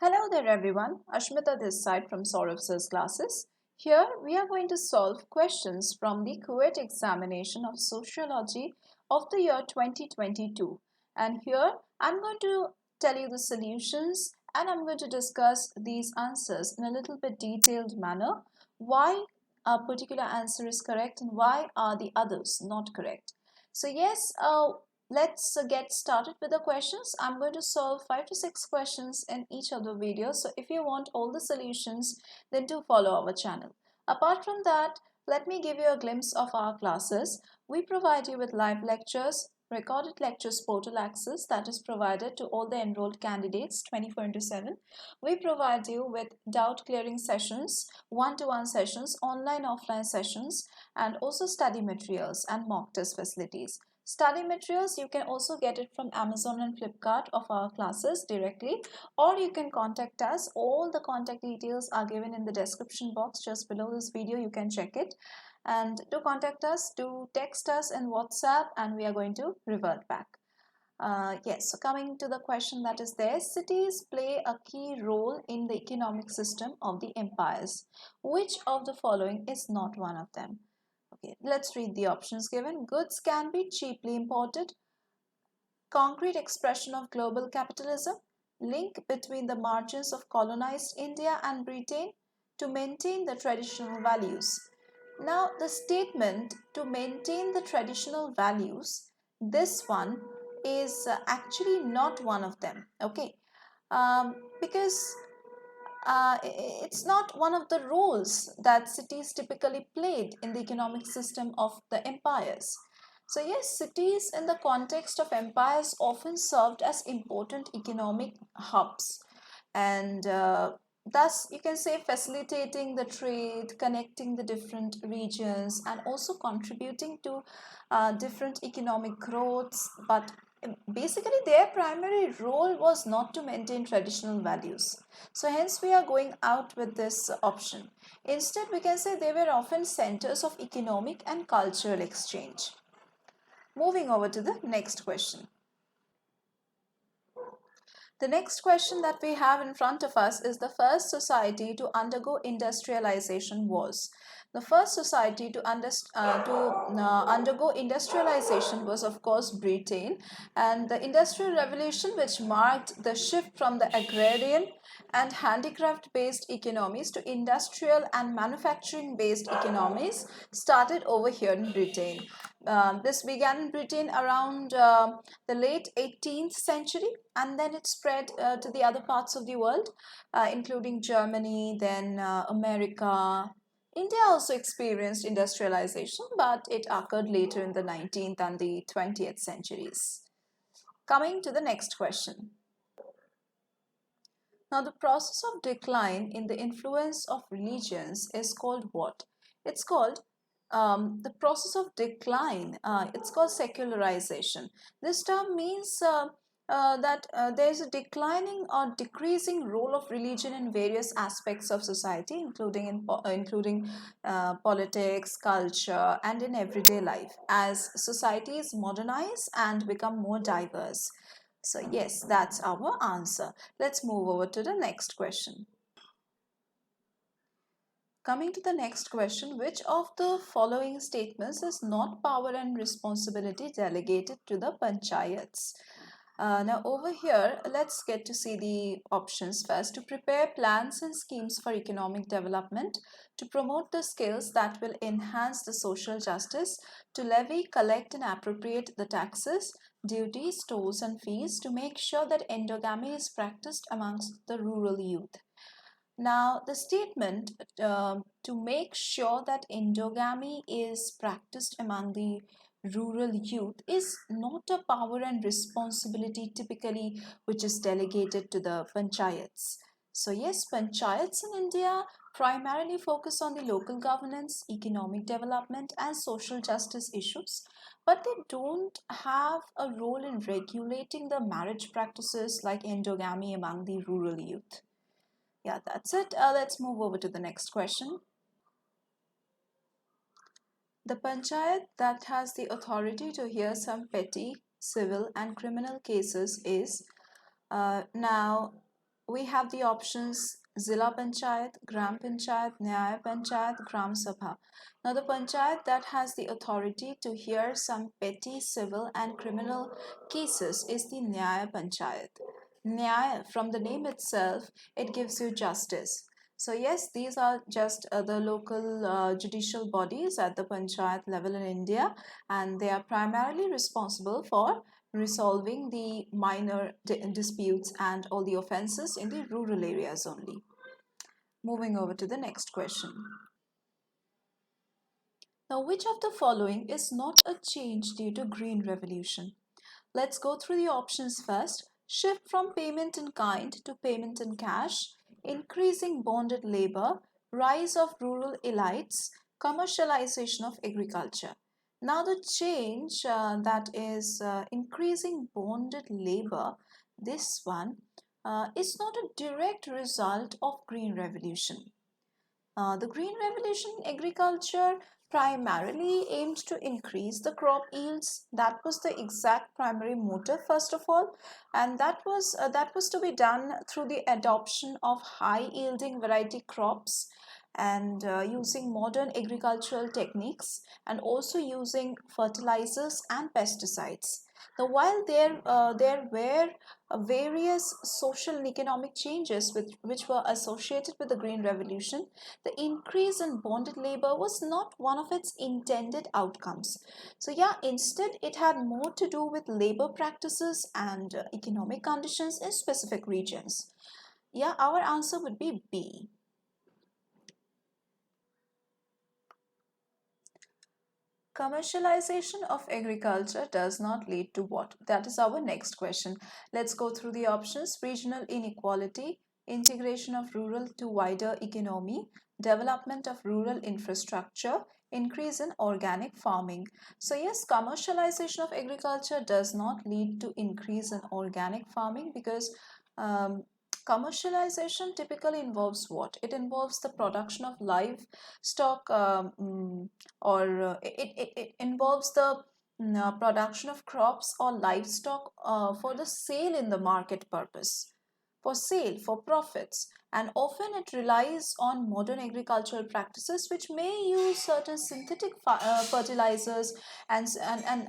Hello there everyone, Ashmita this side from Saurav Sir's classes. Here we are going to solve questions from the CUET examination of Sociology of the year 2022. And here I'm going to tell you the solutions and I'm going to discuss these answers in a little bit detailed manner. Why a particular answer is correct and why are the others not correct. So yes, let's get started with the questions. I'm going to solve 5 to 6 questions in each of the videos. So if you want all the solutions, then do follow our channel. Apart from that, let me give you a glimpse of our classes. We provide you with live lectures, recorded lectures portal access that is provided to all the enrolled candidates 24/7. We provide you with doubt clearing sessions, one-to-one sessions, online offline sessions, and also study materials and mock test facilities. Study materials, you can also get it from Amazon and Flipkart of our classes directly, or you can contact us. All the contact details are given in the description box just below this video. You can check it. And to contact us, do text us in WhatsApp and we are going to revert back. Yes, so coming to the question that is there, cities play a key role in the economic system of the empires. Which of the following is not one of them? Okay, let's read the options given. Goods can be cheaply imported. Concrete expression of global capitalism. Link between the margins of colonized India and Britain. To maintain the traditional values. Now, the statement to maintain the traditional values, this one is actually not one of them. Okay, because it's not one of the roles that cities typically played in the economic system of the empires. So yes, cities in the context of empires often served as important economic hubs, and thus you can say facilitating the trade, connecting the different regions, and also contributing to different economic growths. But basically their primary role was not to maintain traditional values. So hence we are going out with this option. Instead, we can say they were often centers of economic and cultural exchange. Moving over to the next question. The next question that we have in front of us is the first society to undergo industrialization was. The first society to undergo industrialization was, of course, Britain, and the Industrial Revolution, which marked the shift from the agrarian and handicraft-based economies to industrial and manufacturing-based economies, started over here in Britain. This began in Britain around the late 18th century, and then it spread to the other parts of the world, including Germany, then America. India also experienced industrialization, but it occurred later in the 19th and the 20th centuries. Coming to the next question. Now, the process of decline in the influence of religions is called what? It's called the process of decline. It's called secularization. This term means that there is a declining or decreasing role of religion in various aspects of society, including politics, culture, and in everyday life, as societies modernize and become more diverse. So yes, that's our answer. Let's move over to the next question. Coming to the next question, which of the following statements is not power and responsibility delegated to the panchayats? Now over here, let's get to see the options first. To prepare plans and schemes for economic development, to promote the skills that will enhance the social justice, to levy, collect and appropriate the taxes, duties, tolls and fees, to make sure that endogamy is practiced amongst the rural youth. Now, the statement to make sure that endogamy is practiced among the rural youth is not a power and responsibility typically which is delegated to the panchayats. So yes, panchayats in India primarily focus on the local governance, economic development and social justice issues, but they don't have a role in regulating the marriage practices like endogamy among the rural youth. Yeah, that's it. Let's move over to the next question. The panchayat that has the authority to hear some petty, civil and criminal cases is now we have the options Zilla Panchayat, Gram Panchayat, Nyaya Panchayat, Gram Sabha. Now, the Panchayat that has the authority to hear some petty civil and criminal cases is the Nyaya Panchayat. Nyaya, from the name itself, it gives you justice. So, yes, these are just the local judicial bodies at the Panchayat level in India, and they are primarily responsible for resolving the minor disputes and all the offenses in the rural areas only. Moving over to the next question. Now, which of the following is not a change due to Green Revolution? Let's go through the options first. Shift from payment in kind to payment in cash, increasing bonded labor, rise of rural elites, commercialization of agriculture. Now, the change that is increasing bonded labor, this one is not a direct result of Green Revolution. The Green Revolution in agriculture primarily aimed to increase the crop yields. That was the exact primary motive, first of all, and that was to be done through the adoption of high-yielding variety crops and using modern agricultural techniques and also using fertilizers and pesticides. Now, while there were various social and economic changes which were associated with the Green Revolution, the increase in bonded labor was not one of its intended outcomes. So, yeah, instead, it had more to do with labor practices and economic conditions in specific regions. Yeah, our answer would be B. Commercialization of agriculture does not lead to what? That is our next question. Let's go through the options. Regional inequality, integration of rural to wider economy, development of rural infrastructure, increase in organic farming. So yes, commercialization of agriculture does not lead to increase in organic farming because um, commercialization typically involves what? It involves the production of livestock or it involves the production of crops or livestock for the sale in the market purpose, for sale, for profits. And often it relies on modern agricultural practices which may use certain synthetic fertilizers and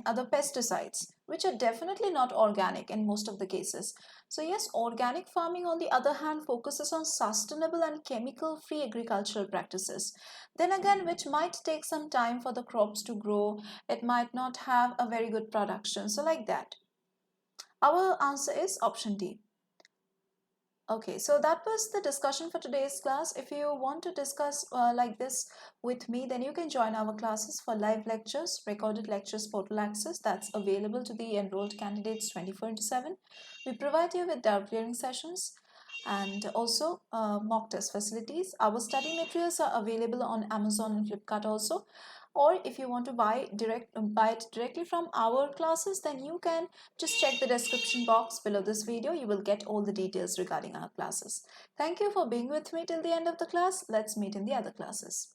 other pesticides, which are definitely not organic in most of the cases. So yes, organic farming on the other hand focuses on sustainable and chemical-free agricultural practices. Then again, which might take some time for the crops to grow, it might not have a very good production. So like that. Our answer is option D. Okay, so that was the discussion for today's class. If you want to discuss like this with me, then you can join our classes for live lectures, recorded lectures portal access that's available to the enrolled candidates 24/7. We provide you with doubt clearing sessions and also mock test facilities. Our study materials are available on Amazon and Flipkart also. Or if you want to buy it directly from our classes, then you can just check the description box below this video. You will get all the details regarding our classes. Thank you for being with me till the end of the class. Let's meet in the other classes.